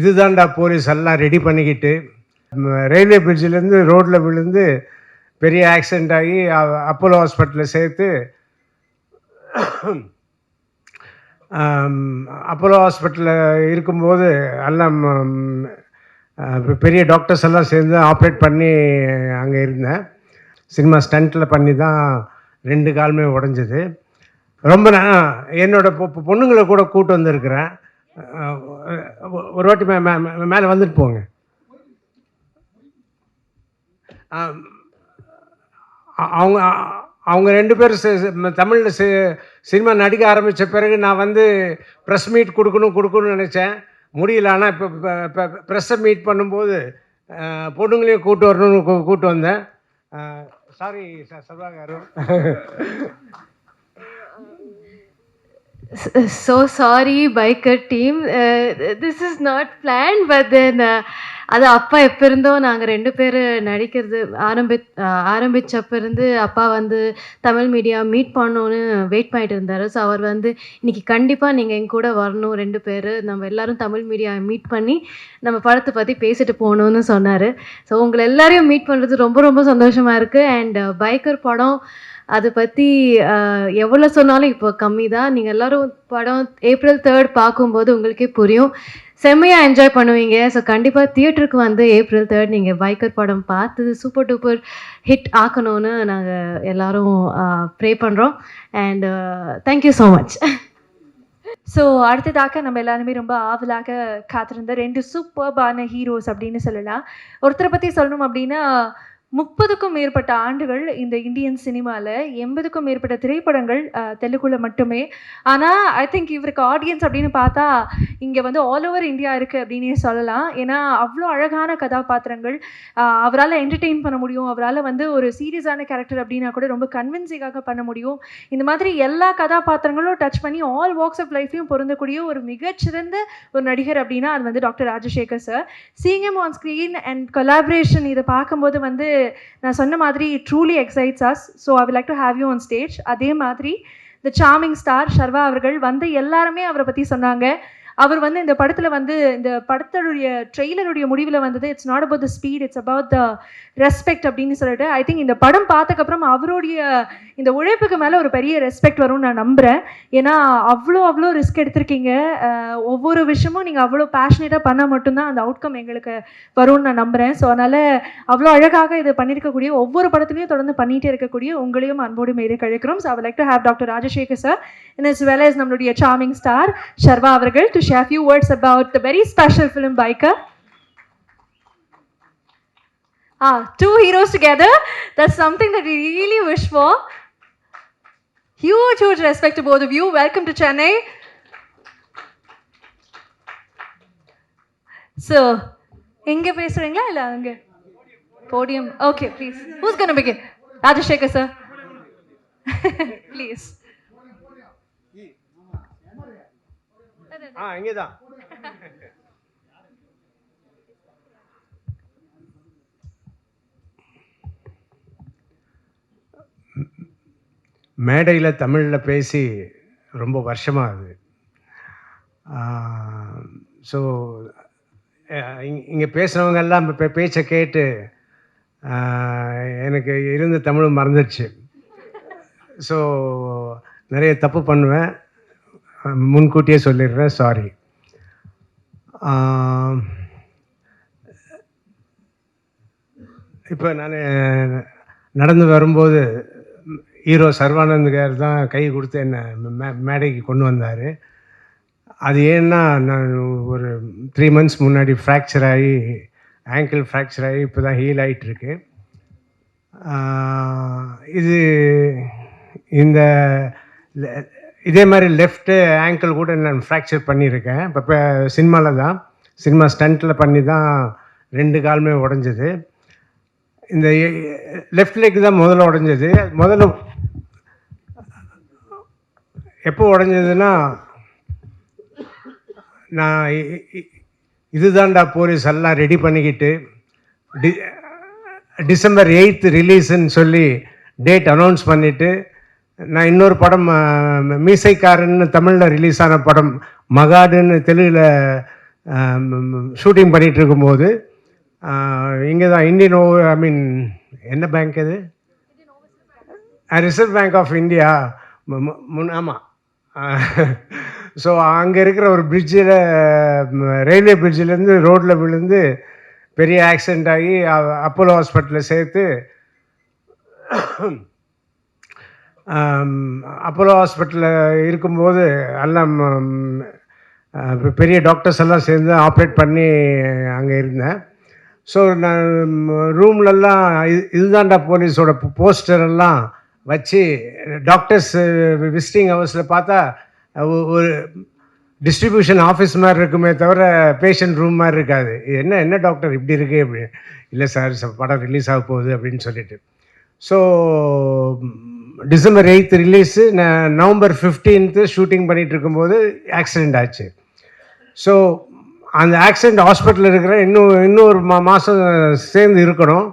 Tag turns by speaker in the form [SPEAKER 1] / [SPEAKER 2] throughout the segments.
[SPEAKER 1] இதுதான்டா போலீஸ் எல்லாம் ரெடி பண்ணிக்கிட்டு ரயில்வே பிரிட்ஜிலேருந்து ரோட்டில் விழுந்து பெரிய ஆக்சிடெண்ட் ஆகி அப்போலோ ஹாஸ்பிட்டலில் சேர்த்து அப்போலோ ஹாஸ்பிட்டலில் இருக்கும்போது எல்லாம் பெரிய டாக்டர்ஸ் எல்லாம் சேர்ந்து ஆப்ரேட் பண்ணி அங்கே இருந்தேன். சினிமா ஸ்டண்ட்டில் பண்ணி தான் 2 காலுமே உடஞ்சது. ரொம்ப என்னோட பொண்ணுங்களை கூட கூட்டு வந்திருக்கிறேன். ஒரு வாட்டி மேலே வந்துட்டு போங்க. அவங்க அவங்க 2 பேரும் தமிழில் சினிமா நடிக்க ஆரம்பித்த பிறகு நான் வந்து ப்ரெஸ் மீட் கொடுக்கணும்னு நினச்சேன், முடியல. ஆனால் இப்போ ப்ரெஸ்ஸை மீட் பண்ணும்போது பொண்ணுங்களையும் கூட்டு வரணும்னு கூட்டு வந்தேன். Sorry Sarva car.
[SPEAKER 2] So sorry biker team, this is not planned, but then அது அப்பா எப்போ இருந்தோ நாங்கள் 2 பேர் நடிக்கிறது ஆரம்பித்தப்போ இருந்து அப்பா வந்து தமிழ் மீடியா மீட் பண்ணணுன்னு வெயிட் பண்ணிட்டு இருந்தார். ஸோ அவர் வந்து இன்றைக்கி கண்டிப்பாக நீங்கள் எங்க கூட வரணும், 2 பேர் நம்ம எல்லோரும் தமிழ் மீடியா மீட் பண்ணி நம்ம படத்தை பற்றி பேசிட்டு போகணுன்னு சொன்னார். ஸோ உங்களை எல்லாரையும் மீட் பண்ணுறது ரொம்ப ரொம்ப சந்தோஷமாக இருக்குது. அண்ட் பைக்கர் படம் அதை பற்றி எவ்வளோ சொன்னாலும் இப்போ கம்மி தான். நீங்கள் எல்லோரும் படம் April 3 பார்க்கும்போது உங்களுக்கே புரியும், செம்மையாக என்ஜாய் பண்ணுவீங்க. ஸோ கண்டிப்பாக தியேட்டருக்கு வந்து April 3 நீங்கள் பைக்கர் படம் பார்த்து சூப்பர் டூப்பர் ஹிட் ஆக்கணும்னு நாங்கள் எல்லோரும் ப்ரே பண்ணுறோம். And thank you so much.
[SPEAKER 3] So அடுத்ததாக நம்ம எல்லாருமே ரொம்ப ஆவலாக காத்திருந்த 2 சூப்பர்பான ஹீரோஸ் அப்படின்னு சொல்லலாம். ஒருத்தரை பற்றி சொல்லணும் அப்படின்னா 30க்கும் மேற்பட்ட ஆண்டுகள் இந்த இந்தியன் சினிமாவில், 80க்கும் மேற்பட்ட திரைப்படங்கள் தெலுங்குல மட்டுமே. ஆனால் ஐ திங்க் இவருக்கு ஆடியன்ஸ் அப்படின்னு பார்த்தா இங்கே வந்து ஆல் ஓவர் இந்தியா இருக்குது அப்படின்னே சொல்லலாம். ஏன்னா அவ்வளோ அழகான கதாபாத்திரங்கள், அவரால் என்டர்டெயின் பண்ண முடியும், அவரால் வந்து ஒரு சீரியஸான கேரக்டர் அப்படின்னா கூட ரொம்ப கன்வின்சிங்காக பண்ண முடியும். இந்த மாதிரி எல்லா கதாபாத்திரங்களும் டச் பண்ணி ஆல் வாக்ஸ் ஆஃப் லைஃப்லையும் பொருந்தக்கூடிய ஒரு மிகச்சிறந்த ஒரு நடிகர் அப்படின்னா அது வந்து doctor Rajasekhar sir. Seeing him on screen and collaboration இதை பார்க்கும்போது வந்து நான் சொன்ன மாதிரி truly excites us. So I would like to have you on stage. அதே மாதிரி த சார்மிங் ஸ்டார் ஷர்வா அவர்கள் வந்து எல்லாருமே அவரை பற்றி சொன்னாங்க. அவர் வந்து இந்த படத்தில் வந்து இந்த படத்தோடைய ட்ரெய்லருடைய முடிவில் வந்தது, it's not about the speed, it's about the respect அப்படின்னு சொல்லிட்டு ஐ திங்க் இந்த படம் பார்த்ததுக்கப்புறம் அவருடைய இந்த உழைப்புக்கு மேலே ஒரு பெரிய ரெஸ்பெக்ட் வரும்னு நான் நம்புகிறேன். ஏன்னா அவ்வளோ ரிஸ்க் எடுத்திருக்கீங்க. ஒவ்வொரு விஷயமும் நீங்கள் அவ்வளோ பேஷனேட்டாக பண்ணால் மட்டும்தான் அந்த அவுட்கம் எங்களுக்கு வரும்னு நான் நம்புகிறேன். ஸோ அதனால் அவ்வளோ அழகாக இது பண்ணியிருக்கக்கூடிய ஒவ்வொரு படத்துலையும் தொடர்ந்து பண்ணிகிட்டே இருக்கக்கூடிய உங்களையும் அன்போடு மேலே கழிக்கிறோம். So I would like to have doctor Rajasekhar sir and as well as நம்மளுடைய சார்மிங் ஸ்டார் ஷர்வா அவர்கள் to share few words about the very special film Biker. 2 heroes together, that's something that we really wish for. Huge respect to both of you. Welcome to Chennai. So எங்க பேசுறீங்களா இல்ல அங்க podium? Okay, please. Who's going to begin? Rajashekar sir. Please.
[SPEAKER 1] இங்கே தான். மேடையில் தமிழில் பேசி ரொம்ப வருஷமாகுது. ஸோ இங்கே பேசுகிறவங்கெல்லாம் பேச்சை கேட்டு எனக்கு இருந்த தமிழும் மறந்துடுச்சு. ஸோ நிறைய தப்பு பண்ணுவேன், முன்கூட்டியே சொல்லிடுறேன், சாரி. இப்போ நான் நடந்து வரும்போது ஹீரோ சர்வானந்த் கார் தான் கை கொடுத்து என்னை மேடைக்கு கொண்டு வந்தார். அது ஏன்னா நான் ஒரு 3 months முன்னாடி ஃப்ராக்சர் ஆகி ஆங்கிள் ஃப்ராக்சர் ஆகி இப்போ தான் ஹீல் ஆகிட்டுருக்கு. இதே மாதிரி லெஃப்ட்டு ஆங்கிள் கூட நான் ஃப்ராக்சர் பண்ணியிருக்கேன். இப்போ சினிமா ஸ்டண்ட்டில் பண்ணி தான் 2 காலுமே உடஞ்சது. இந்த லெஃப்ட் லெக் தான் முதல்ல உடஞ்சது. முதல்ல எப்போ உடஞ்சதுன்னா, நான் இதுதான்டா போலீஸ் எல்லாம் ரெடி பண்ணிக்கிட்டு December 8 ரிலீஸுன்னு சொல்லி டேட் அனௌன்ஸ் பண்ணிவிட்டு, நான் இன்னொரு படம் மீசைக்காரன்னு தமிழில் ரிலீஸ் ஆன படம் மகாடுன்னு தெலுங்கில் ஷூட்டிங் பண்ணிகிட்டு இருக்கும்போது இங்கே தான் இந்தியன் என்ன பேங்க் இது? ரிசர்வ் பேங்க் ஆஃப் இந்தியா ஆமாம். ஸோ அங்கே இருக்கிற ஒரு பிரிட்ஜில், ரயில்வே பிரிட்ஜிலேருந்து ரோட்டில் விழுந்து பெரிய ஆக்சிடெண்ட் ஆகி அப்போலோ ஹாஸ்பிட்டலில் சேர்த்து அப்போலோ ஹாஸ்பிட்டலில் இருக்கும்போது எல்லாம் பெரிய டாக்டர்ஸ் எல்லாம் சேர்ந்து ஆப்ரேட் பண்ணி அங்கே இருந்தேன். ஸோ நான் ரூம்லெல்லாம் இதுதான்டா போலீஸோட போஸ்டர் எல்லாம் வச்சு டாக்டர்ஸ் விசிட்டிங் ஹவர்ஸில் பார்த்தா ஒரு டிஸ்ட்ரிபியூஷன் ஆஃபீஸ் மாதிரி இருக்குமே தவிர பேஷண்ட் ரூம் மாதிரி இருக்காது. என்ன டாக்டர் இப்படி இருக்கு அப்படி? இல்லை சார் படம் ரிலீஸ் ஆக போகுது அப்படின்னு சொல்லிட்டு. So December 8th release, November 15th shooting பண்ணிகிட்டு இருக்கும்போது ஆக்சிடெண்ட் ஆச்சு. ஸோ அந்த ஆக்சிடெண்ட் ஹாஸ்பிட்டலில் இருக்கிற இன்னொரு மாதம் சேர்ந்து இருக்கணும்.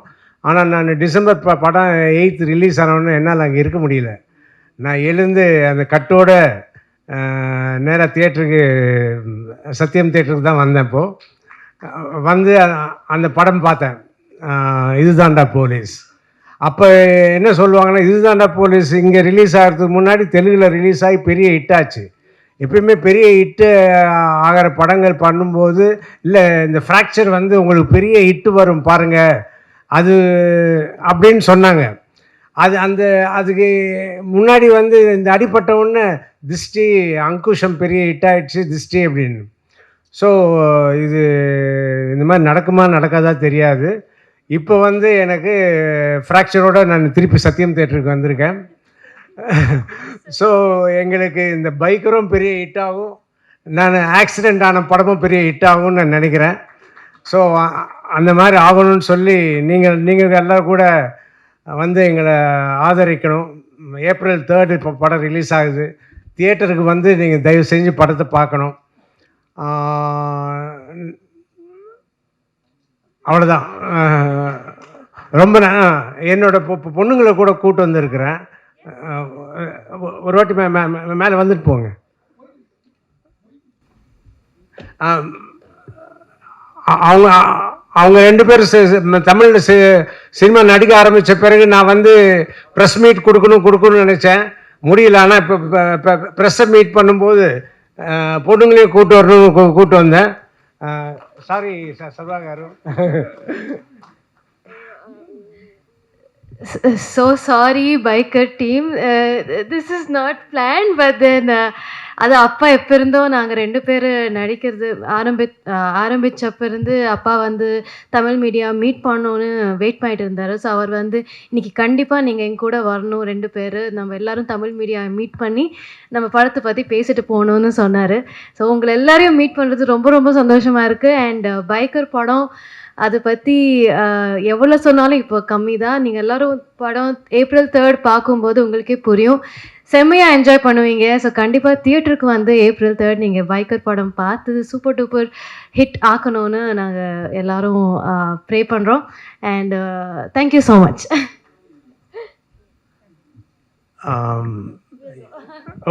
[SPEAKER 1] ஆனால் நான் டிசம்பர் படம் 8th ரிலீஸ் ஆனோன்னு என்னால் அங்கே இருக்க முடியல. நான் எழுந்து அந்த கட்டோட நேராக தியேட்டருக்கு, சத்யம் தியேட்டருக்கு தான் வந்தேன். இப்போது வந்து அந்த படம் பார்த்தேன், இதுதான்டா போலீஸ். அப்போ என்ன சொல்லுவாங்கன்னா, இதுதான்டா போலீஸ் இங்கே ரிலீஸ் ஆகிறதுக்கு முன்னாடி தெலுங்கில் ரிலீஸ் ஆகி பெரிய ஹிட்டாச்சு. எப்பயுமே பெரிய ஹிட்டு ஆகிற படங்கள் பண்ணும்போது, இல்லை இந்த ஃப்ராக்சர் வந்து உங்களுக்கு பெரிய ஹிட்டு வரும் பாருங்கள் அது அப்படின்னு சொன்னாங்க. அதுக்கு முன்னாடி வந்து இந்த அடிப்பட்ட உடனே திஷ்டி, அங்குஷம் பெரிய ஹிட் ஆகிடுச்சு, திஷ்டி அப்படின்னு. ஸோ இது இந்த மாதிரி நடக்குமா நடக்காதா தெரியாது. இப்போ வந்து எனக்கு ஃப்ராக்சரோடு நான் திருப்பி சத்யம் தேட்டருக்கு வந்திருக்கேன். ஸோ எங்களுக்கு இந்த பைக்கரும் பெரிய ஹிட் ஆகும், நான் ஆக்சிடெண்ட் ஆன படமும் பெரிய ஹிட் ஆகும்னு நான் நினைக்கிறேன். ஸோ அந்த மாதிரி ஆகணும்னு சொல்லி நீங்கள் எல்லோரும் கூட வந்து எங்களை ஆதரிக்கணும். April 3rd இப்போ படம் ரிலீஸ் ஆகுது. தியேட்டருக்கு வந்து நீங்கள் தயவு செஞ்சு படத்தை பார்க்கணும். அவ்வளோதான். ரொம்ப என்னோட பொண்ணுங்களை கூட கூட்டு வந்திருக்கிறேன். ஒரு வாட்டி மேலே வந்துட்டு போங்க. அவங்க ரெண்டு பேரும் தமிழில் சினிமா நடிக்க ஆரம்பித்த பிறகு நான் வந்து ப்ரெஸ் மீட் கொடுக்கணும்னு நினச்சேன், முடியல. ஆனால் இப்போ ப்ரெஸ்ஸை மீட் பண்ணும்போது பொண்ணுங்களையும் கூட்டு வந்தேன். Sorry Sarva car.
[SPEAKER 2] So sorry biker team, this is not planned, but then அது அப்பா எப்போ இருந்தோ நாங்கள் ரெண்டு பேர் நடிக்கிறது ஆரம்பித்தப்ப இருந்து அப்பா வந்து தமிழ் மீடியா மீட் பண்ணோன்னு வெயிட் பண்ணிட்டு இருந்தார். ஸோ அவர் வந்து இன்றைக்கி கண்டிப்பாக நீங்கள் எங்க கூட வரணும், ரெண்டு பேர் நம்ம எல்லோரும் தமிழ் மீடியா மீட் பண்ணி நம்ம படத்தை பற்றி பேசிட்டு போகணுன்னு சொன்னார். ஸோ உங்களை எல்லாரையும் மீட் பண்ணுறது ரொம்ப ரொம்ப சந்தோஷமாக இருக்குது. அண்ட் பைக்கர் படம் அதை பற்றி எவ்வளோ சொன்னாலும் இப்போ கம்மி தான். நீங்கள் எல்லோரும் படம் April 3rd பார்க்கும்போது உங்களுக்கே புரியும், செம்மையாக என்ஜாய் பண்ணுவீங்க. ஸோ கண்டிப்பாக தியேட்டருக்கு வந்து April 3rd நீங்கள் பைக்கர் படம் பார்த்து சூப்பர் டூப்பர் ஹிட் ஆக்கணும்னு நாங்கள் எல்லோரும் ப்ரே பண்ணுறோம். And thank you so much.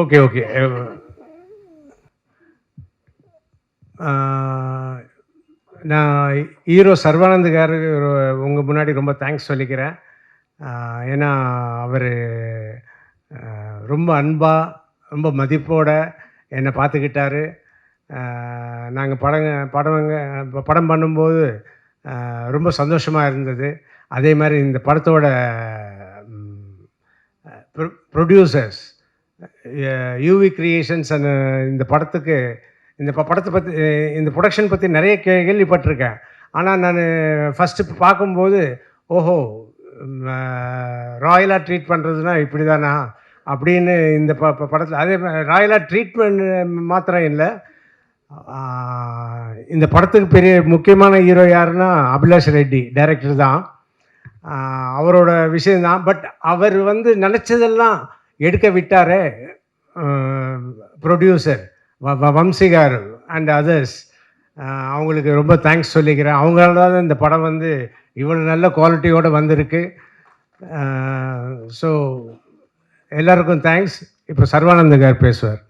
[SPEAKER 1] Okay okay நான் ஹீரோ சர்வானந்த் காரு உங்கள் முன்னாடி ரொம்ப தேங்க்ஸ் சொல்லிக்கிறேன். ஏன்னா அவர் ரொம்ப அன்பாக, ரொம்ப மதிப்போடு என்னை பார்த்துக்கிட்டாரு. நாங்கள் படம் பண்ணும்போது ரொம்ப சந்தோஷமாக இருந்தது. அதே மாதிரி இந்த படத்தோட ப்ரொடியூசர்ஸ் யூவி கிரியேஷன்ஸ் இந்த படத்துக்கு இந்த படத்தை பற்றி, இந்த ப்ரொடக்ஷன் பற்றி நிறைய கேள்விப்பட்டிருக்கேன். ஆனால் நான் ஃபஸ்ட்டு பார்க்கும்போது ஓஹோ ராயலாக ட்ரீட் பண்ணுறதுனா இப்படி தானா அப்படின்னு இந்த படத்தில் அதே ராயலாக ட்ரீட்மெண்ட் மாத்திரம் இல்லை, இந்த படத்துக்கு பெரிய முக்கியமான ஹீரோ யாருன்னா அபிலாஷ் ரெட்டி டைரக்டர் தான். அவரோட விஷயந்தான். பட் அவர் வந்து நினச்சதெல்லாம் எடுக்க விட்டாரே producer Vamsi garu and others, அவங்களுக்கு ரொம்ப தேங்க்ஸ் சொல்லிக்கிறேன். அவங்களால தான் இந்த படம் வந்து இவ்வளோ நல்ல குவாலிட்டியோடு வந்திருக்கு. ஸோ எல்லாருக்கும் தேங்க்ஸ். இப்போ சர்வானந்த் கார் பேசுவார்.